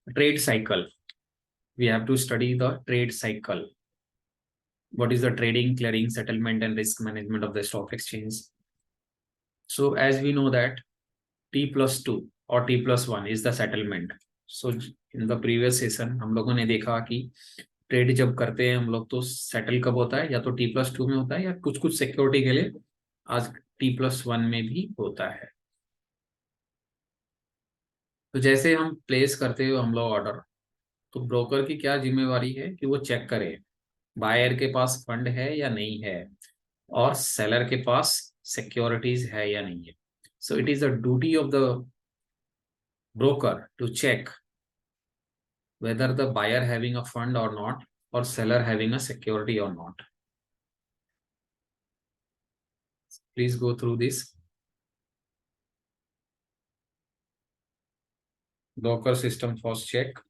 trade cycle. We have to study the trade cycle. What is the trading, clearing, settlement, and risk management of the stock exchange? So as we know that T plus 2 or T plus 1 is the settlement. So in the previous session हम लोगों ने देखा कि trade जब करते हैं हम लोग तो सेटल कब होता है, या तो T plus 2 में होता है या कुछ कुछ सिक्योरिटी के लिए आज T plus 1 में भी होता है। तो जैसे हम प्लेस करते हो हम लोग ऑर्डर, तो ब्रोकर की क्या जिम्मेवारी है कि वो चेक करे बायर के पास फंड है या नहीं है, और सेलर के पास सिक्योरिटीज है या नहीं है। So it is the duty of the broker to check whether the buyer having a fund or not, or seller having a security or not. Please go through this. Broker system first check.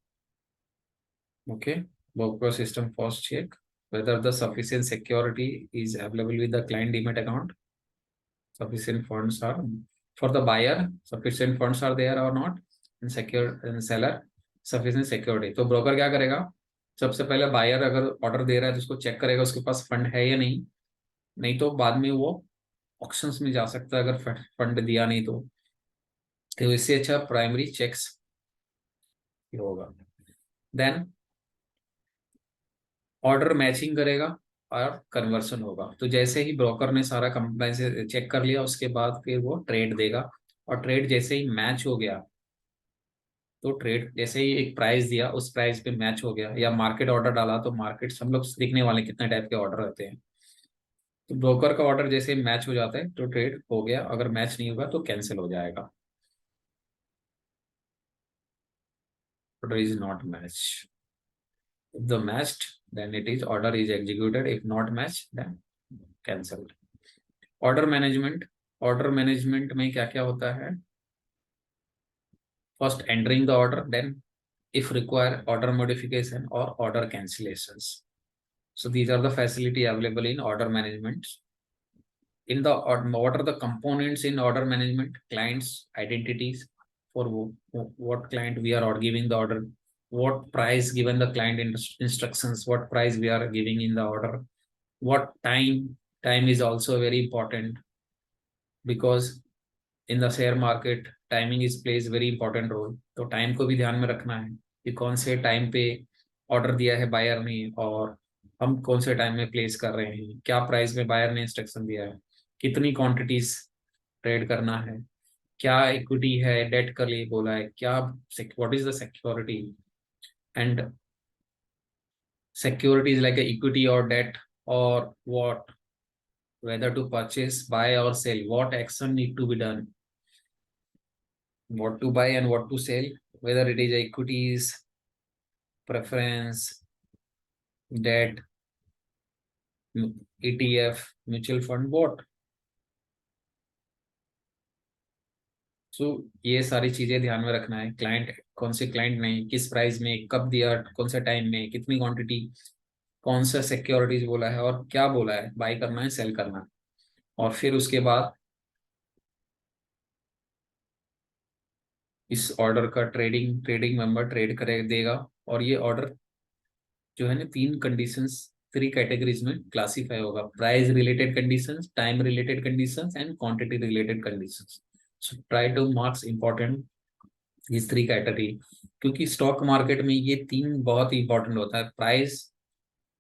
Okay. Broker system first check whether the sufficient security is available with the client demat account. Sufficient funds are for the buyer. Sufficient funds are there or not, and secure and seller sufficient security. तो broker क्या करेगा, सबसे पहले buyer अगर order दे रहा है तो उसको चेक करेगा उसके पास फंड है या नहीं, नहीं तो बाद में वो ऑप्शंस में जा सकता है अगर फंड दिया नहीं तो इससे अच्छा प्राइमरी चेक्स होगा। देन ऑर्डर मैचिंग करेगा और कन्वर्सन होगा। तो जैसे ही ब्रोकर ने सारा कंप्लायंस चेक कर लिया उसके बाद फिर वो ट्रेड देगा, और ट्रेड जैसे ही मैच हो गया, तो ट्रेड जैसे ही एक प्राइस दिया उस प्राइस पे मैच हो गया, या मार्केट ऑर्डर डाला तो मार्केट हम लोग देखने वाले कितने टाइप के ऑर्डर रहते हैं। तो ब्रोकर का ऑर्डर जैसे ही मैच हो जाता है तो ट्रेड हो गया, अगर मैच नहीं होगा तो कैंसिल हो जाएगा। Order is not matched. If the matched, then it is order is executed. If not matched, then cancelled. Order management. Order management में क्या क्या होता है? First entering the order, then if require order modification or order cancellations. So these are the facility available in order management. In the what are the components in order management? Clients identities for what client we are giving the order, what price given the client instructions, what price we are giving in the order, what time is also very important, because in the share market timing is plays very important role। तो time को भी ध्यान में रखना है कि कौन से टाइम पे ऑर्डर दिया है बायर ने, और हम कौन से टाइम में प्लेस कर रहे हैं, क्या प्राइस में बायर ने इंस्ट्रक्शन दिया है, कितनी क्वांटिटीज ट्रेड करना है, क्या इक्विटी है, डेट का लिए बोला है, क्या what is the security, and securities like equity और डेट, और what whether to purchase, buy or sell, what action need to be done, what to buy and what to sell, whether it is equities, preference, debt, ETF, mutual fund, what। सो ये सारी चीजें ध्यान में रखना है। Client कौन से client ने किस प्राइस में कब दिया, कौन से टाइम में, कितनी क्वांटिटी, कौन सा सिक्योरिटीज बोला है और क्या बोला है, बाई करना है सेल करना है। और फिर उसके बाद इस ऑर्डर का ट्रेडिंग मेंबर ट्रेड करे देगा, और ये ऑर्डर जो है ना तीन कंडीशंस, थ्री कैटेगरीज में क्लासीफाई होगा: price related conditions, time related conditions and quantity related conditions. So try two marks important इस थ्री कैटेगरी, क्योंकि स्टॉक मार्केट में ये तीन बहुत ही इंपॉर्टेंट होता है। प्राइस,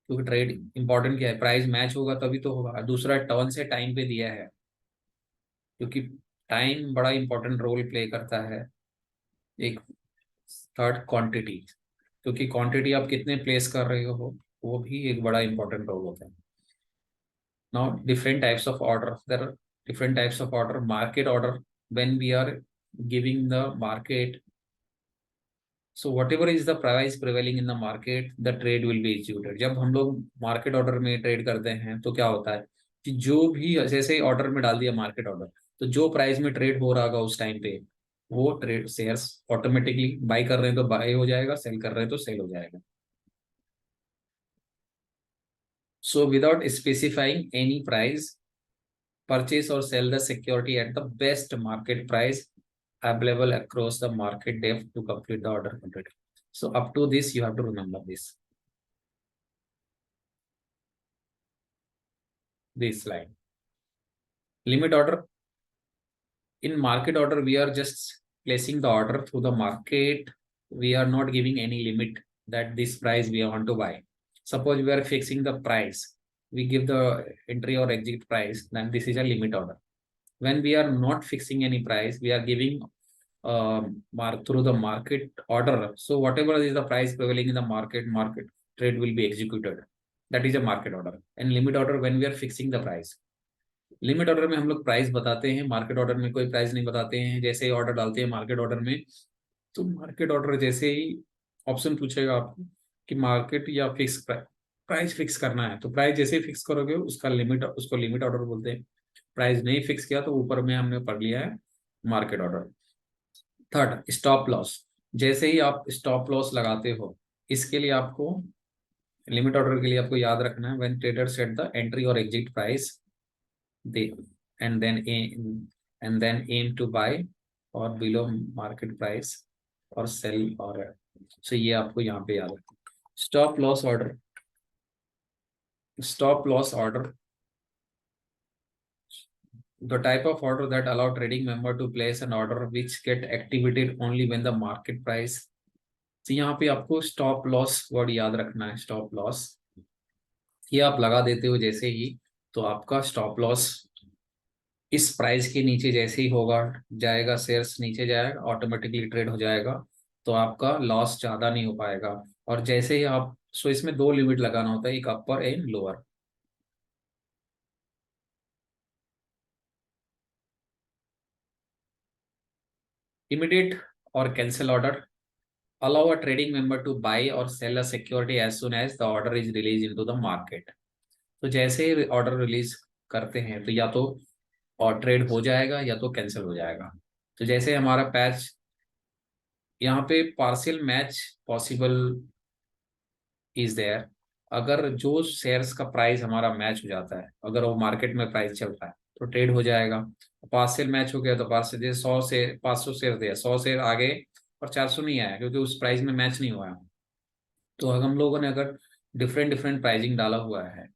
क्योंकि ट्रेड इंपॉर्टेंट क्या है, प्राइस मैच होगा तभी तो होगा। दूसरा टर्न से टाइम पे दिया है, क्योंकि टाइम बड़ा इंपॉर्टेंट रोल प्ले करता है। एक थर्ड क्वांटिटी, क्योंकि क्वांटिटी आप कितने प्लेस कर रहे हो वो भी एक बड़ा इंपॉर्टेंट रोल होता है। Now different types of order, there are different types of order. Market order, when we are giving the market, so whatever is the price prevailing in the market the trade will be executed. जब हम लोग market order में trade करते हैं तो क्या होता है कि जो भी जैसे ऑर्डर में डाल दिया मार्केट ऑर्डर, तो जो प्राइस में ट्रेड हो रहा होगा उस टाइम पे वो ट्रेड शेयर्स ऑटोमेटिकली बाई कर रहे हैं तो बाई हो जाएगा, सेल कर रहे हैं तो सेल हो जाएगा। So without specifying any price, purchase or sell the security at the best market price available across the market depth to complete the order quantity. So up to this, you have to remember this line. Limit order. In market order, we are just placing the order through the market. We are not giving any limit that this price we want to buy. Suppose we are fixing the price. We give the entry or exit price, then this is a limit order. When we are not fixing any price, we are giving mark through the market order. So whatever is the price prevailing in the market trade will be executed. That is a market order. And limit order when we are fixing the price. Limit order में हम लोग price बताते हैं, market order में कोई price नहीं बताते हैं. जैसे ही ऑर्डर डालते हैं मार्केट ऑर्डर में, तो मार्केट ऑर्डर जैसे ही ऑप्शन पूछेगा आपको कि मार्केट या फिक्स प्राइस फिक्स करना है, तो प्राइस जैसे ही फिक्स करोगे उसका लिमिट, उसको लिमिट ऑर्डर बोलते हैं. प्राइस नहीं फिक्स किया तो ऊपर में हमने पढ़ लिया है market order. Third, stop loss. जैसे ही आप स्टॉप लॉस लगाते हो, इसके लिए आपको लिमिट ऑर्डर के लिए आपको याद रखना है when trader set the entry और exit price they and then aim to buy or below market price or sell or so ये आपको यहाँ पे याद रखना. Stop loss order, the type of order that allow trading member to place an order which get activated only when the market price. तो यहाँ पे आपको स्टॉप लॉस वर्ड याद रखना है. स्टॉप लॉस ये आप लगा देते हो जैसे ही, तो आपका स्टॉप लॉस इस प्राइस के नीचे जैसे ही होगा जाएगा, शेयर्स नीचे जाएगा, ऑटोमेटिकली ट्रेड हो जाएगा, तो आपका लॉस ज्यादा नहीं हो पाएगा. और जैसे ही आप, सो इसमें दो लिमिट लगाना होता है, एक अपर एंड लोअर. इमीडिएट और cancel order allow a trading member to buy or sell a security as soon as the order is released into the market. तो जैसे ही ऑर्डर रिलीज करते हैं तो या तो और ट्रेड हो जाएगा या तो कैंसिल हो जाएगा. तो जैसे हमारा पैच यहाँ पे partial match possible is there. अगर जो शेयर्स का प्राइस हमारा मैच हो जाता है, अगर वो मार्केट में प्राइस चल रहा है तो ट्रेड हो जाएगा. पार्शियल मैच हो गया तो पार्शियल, जैसे 100 शेयर 500 शेयर दिया, 100 शेयर आगे और 400 नहीं आया क्योंकि उस प्राइस में मैच नहीं हुआ है. तो अगर हम लोगों ने अगर डिफरेंट डिफरेंट प्राइसिंग डाला हुआ है,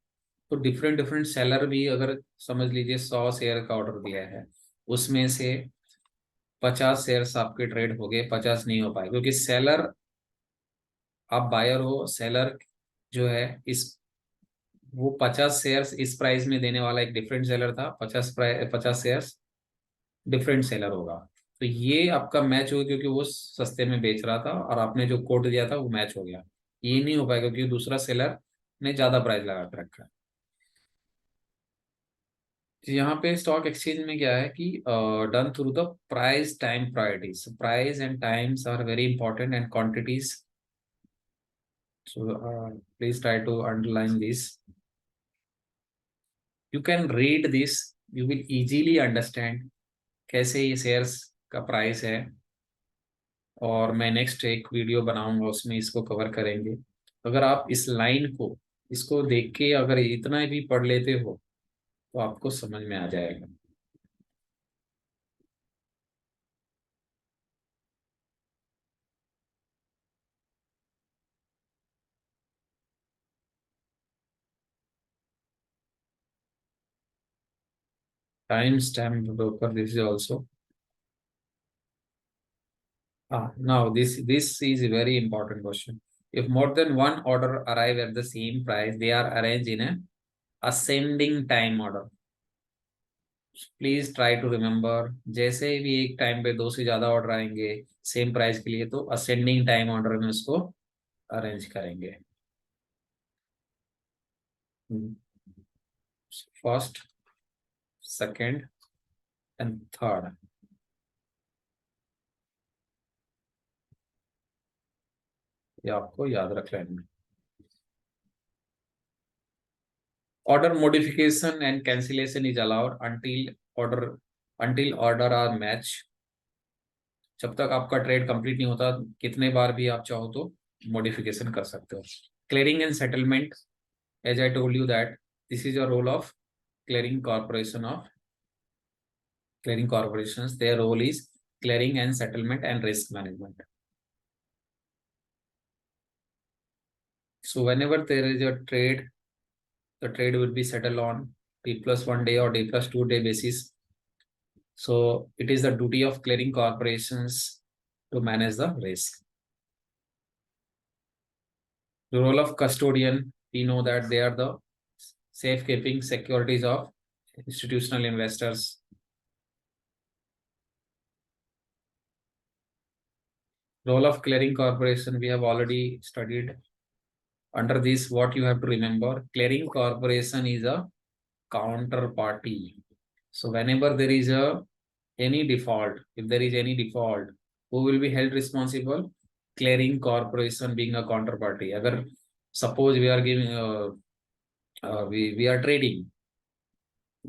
तो डिफरेंट डिफरेंट सेलर भी, अगर समझ लीजिए 100 शेयर का ऑर्डर दिया है, उसमें से 50 शेयर्स आपके ट्रेड हो गए, 50 नहीं हो पाए क्योंकि सेलर, आप बायर हो, सेलर जो है इस, वो 50 शेयर्स इस प्राइस में देने वाला एक डिफरेंट सेलर था, 50 शेयर्स डिफरेंट सेलर होगा. तो ये आपका मैच होगा क्योंकि वो सस्ते में बेच रहा था और आपने जो कोट दिया था वो मैच हो गया. ये नहीं हो पाएगा क्योंकि दूसरा सेलर ने ज्यादा प्राइस लगा के रखा है. तो यहाँ पे स्टॉक एक्सचेंज में क्या है कि done through the price time priorities. Price and times are very important and quantities. So please try to underline this. You can read this. You will easily understand कैसे ये शेयर्स का price है. और मैं नेक्स्ट एक video बनाऊंगा उसमें इसको कवर करेंगे. अगर आप इस लाइन को, इसको देख के अगर इतना भी पढ़ लेते हो तो आपको समझ में आ जाएगा. Time stamp broker, this is also. Now this is a very important question. If more than one order arrive at the same price, they are arranged in a ascending time order. Please try to remember, जैसे भी एक time पे दो से ज्यादा order आएंगे same price के लिए तो असेंडिंग टाइम ऑर्डर में उसको अरेंज करेंगे. फर्स्ट, सेकंड एंड थर्ड, ये आपको याद रख लेना. Order modification and cancellation is allowed until order are match. जब तक आपका ट्रेड कंप्लीट नहीं होता, कितने बार भी आप चाहो तो मॉडिफिकेशन कर सकते हो. Clearing and settlement, as I told you that this is a role of clearing corporations. Their role is clearing and settlement and risk management. So whenever there is a trade, the trade will be settled on T+1 day or T+2 day basis. So it is the duty of clearing corporations to manage the risk. The role of custodian, we know that they are the safekeeping securities of institutional investors. Role of clearing corporation, we have already studied. Under this, what you have to remember, clearing corporation is a counterparty. So whenever there is any default, if there is any default, who will be held responsible? Clearing corporation being a counterparty. Agar suppose we are giving we are trading,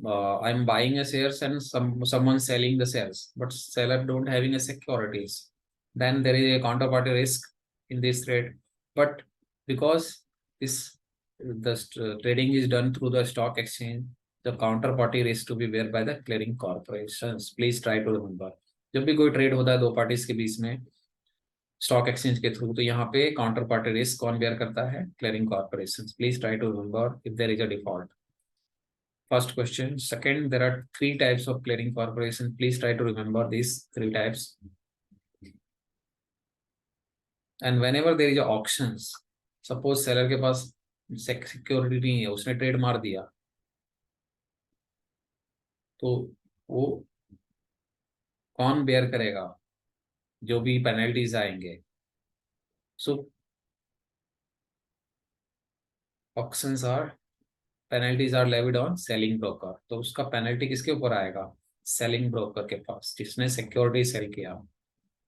I'm buying a shares and someone selling the shares, but seller don't having a securities, then there is a counterparty risk in this trade. But because this trading is done through the stock exchange, the counterparty risk to be bear by the clearing corporations. Please try to remember. जब भी कोई trade होता है दो parties के बीच में stock exchange के through, तो यहाँ पे काउंटर पार्टी रिस्क कौन बेयर करता है? Clearing corporation. Please try to remember if there is a default. First question. Second, there are three types of clearing corporation. Please try to remember these three types. And whenever there is a auctions, suppose seller के पास security नहीं है, उसने trade मार दिया, तो वो कौन bear करेगा जो भी पेनल्टीज आएंगे? So auctions are penalties are levied on selling broker. तो उसका पेनल्टी किसके ऊपर आएगा? सेलिंग ब्रोकर के पास, जिसने सिक्योरिटी सेल किया.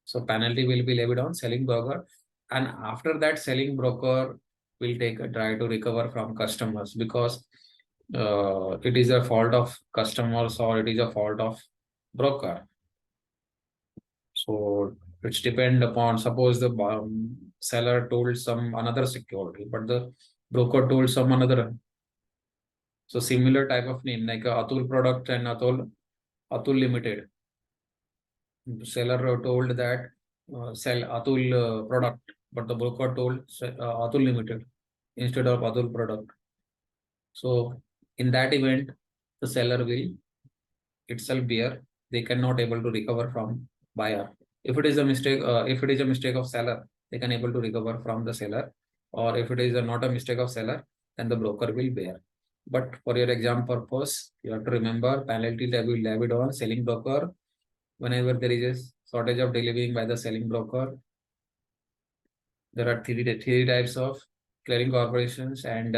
So penalty will be levied on selling broker, and after that selling broker will take a try to recover from customers, because it is a fault of customers or it is a fault of broker. So it's depend upon, suppose the seller told some another security, but the broker told some another. So similar type of name like Atul product and Atul Limited. Seller told that sell Atul product, but the broker told Atul Limited instead of Atul product. So in that event, the seller will itself bear. They cannot able to recover from buyer. If it is a mistake of seller, they can able to recover from the seller. Or if it is not a mistake of seller, then the broker will bear. But for your exam purpose, you have to remember penalty levied on selling broker whenever there is a shortage of delivering by the selling broker. There are three types of clearing corporations, and